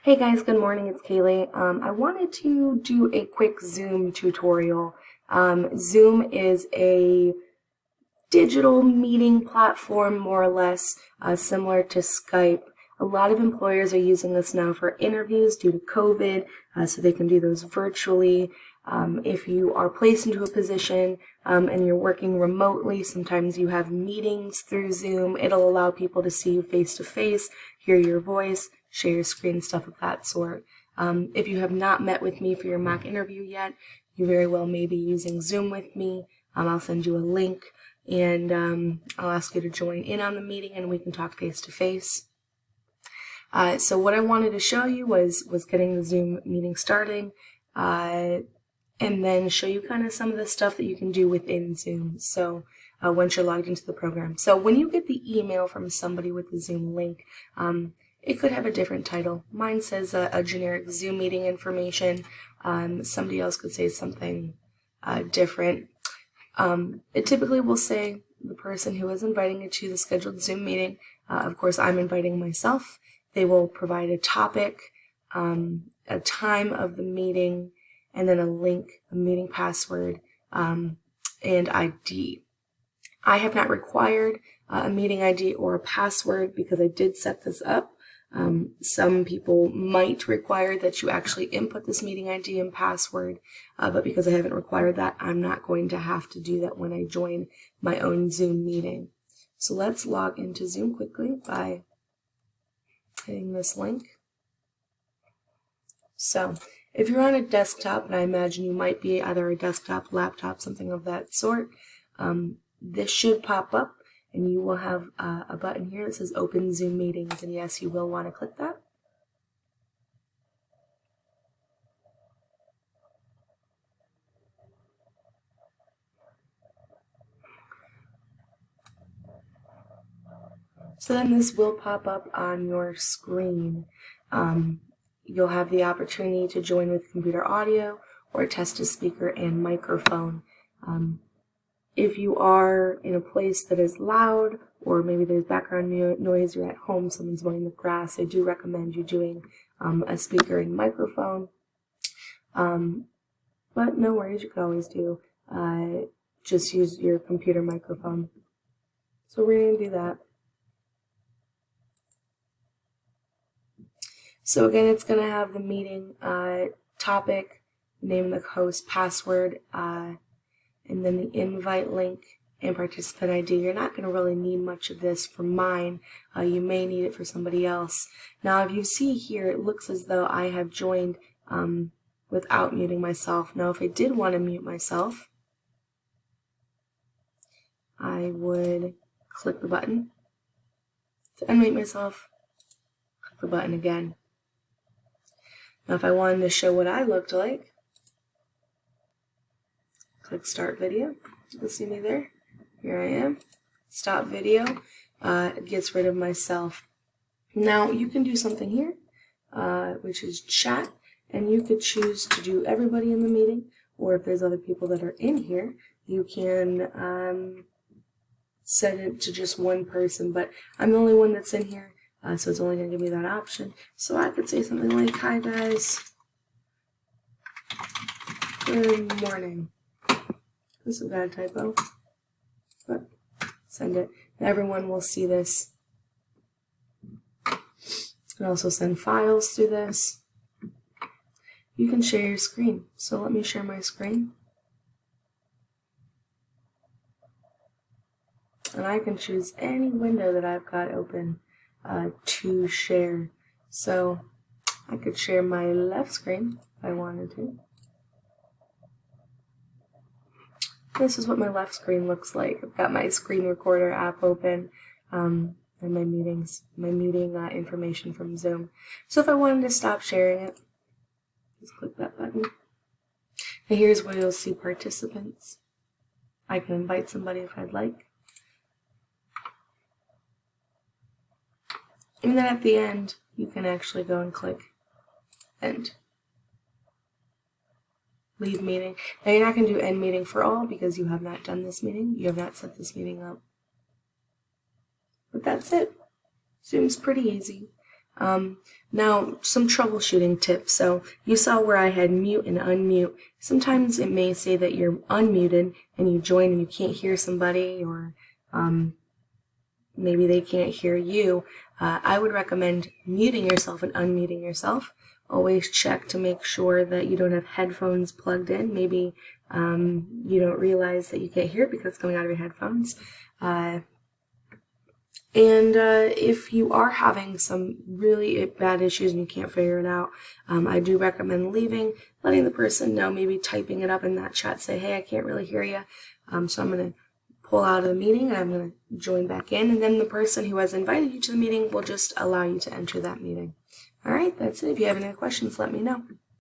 Hey guys, good morning. It's Kaylee. I wanted to do a quick Zoom tutorial. Zoom is a digital meeting platform, more or less, similar to Skype. A lot of employers are using this now for interviews due to COVID, so they can do those virtually. If you are placed into a position and you're working remotely, sometimes you have meetings through Zoom. It'll allow people to see you face to face, hear your voice, share your screen, stuff of that sort. If you have not met with me for your mock interview yet, you very well may be using Zoom with me. I'll send you a link and I'll ask you to join in on the meeting and we can talk face to face. So what I wanted to show you was getting the Zoom meeting starting and then show you kind of some of the stuff that you can do within Zoom. So once you're logged into the program. So when you get the email from somebody with the Zoom link, it could have a different title. Mine says a generic Zoom meeting information. Somebody else could say something different. It typically will say the person who is inviting you to the scheduled Zoom meeting. Of course, I'm inviting myself. They will provide a topic, a time of the meeting, and then a link, a meeting password, and ID. I have not required a meeting ID or a password because I did set this up. Some people might require that you actually input this meeting ID and password, but because I haven't required that, I'm not going to have to do that when I join my own Zoom meeting. So let's log into Zoom quickly by hitting this link. So if you're on a desktop, and I imagine you might be either a desktop, laptop, something of that sort, this should pop up. And you will have a button here that says Open Zoom Meetings, and yes, you will want to click that. So then this will pop up on your screen. You'll have the opportunity to join with computer audio or test a speaker and microphone. If you are in a place that is loud, or maybe there's background noise, you're at home, someone's mowing the grass, I do recommend you doing a speaker and microphone. But no worries, you can always do just use your computer microphone. So we're going to do that. So again, it's going to have the meeting topic, name of the host, password, and then the invite link and participant ID. You're not going to really need much of this for mine. You may need it for somebody else. Now, if you see here, it looks as though I have joined without muting myself. Now, if I did want to mute myself, I would click the button to unmute myself, click the button again. Now, if I wanted to show what I looked like, click Start Video. You'll see me there. Here I am. Stop Video. It gets rid of myself. Now, you can do something here, which is chat, and you could choose to do everybody in the meeting, or if there's other people that are in here, you can set it to just one person, but I'm the only one that's in here, so it's only going to give me that option. So I could say something like, "Hi guys, good morning." This is got a typo, but send it. And everyone will see this. You can also send files through this. You can share your screen. So let me share my screen. And I can choose any window that I've got open to share. So I could share my left screen if I wanted to. This is what my left screen looks like. I've got my screen recorder app open and my meeting information from Zoom. So if I wanted to stop sharing it, just click that button. And here's where you'll see participants. I can invite somebody if I'd like. And then at the end, you can actually go and click End. Leave meeting. Now you're not going to do end meeting for all because you have not done this meeting. You have not set this meeting up. But that's it. Zoom's pretty easy. Now, some troubleshooting tips. So you saw where I had mute and unmute. Sometimes it may say that you're unmuted and you join and you can't hear somebody, or maybe they can't hear you. I would recommend muting yourself and unmuting yourself. Always check to make sure that you don't have headphones plugged in. Maybe you don't realize that you can't hear it because it's coming out of your headphones. And if you are having some really bad issues and you can't figure it out, I do recommend leaving, letting the person know, maybe typing it up in that chat, say, hey, I can't really hear you, so I'm going to pull out of the meeting and I'm going to join back in, and then the person who has invited you to the meeting will just allow you to enter that meeting. All right, that's it. If you have any questions, let me know.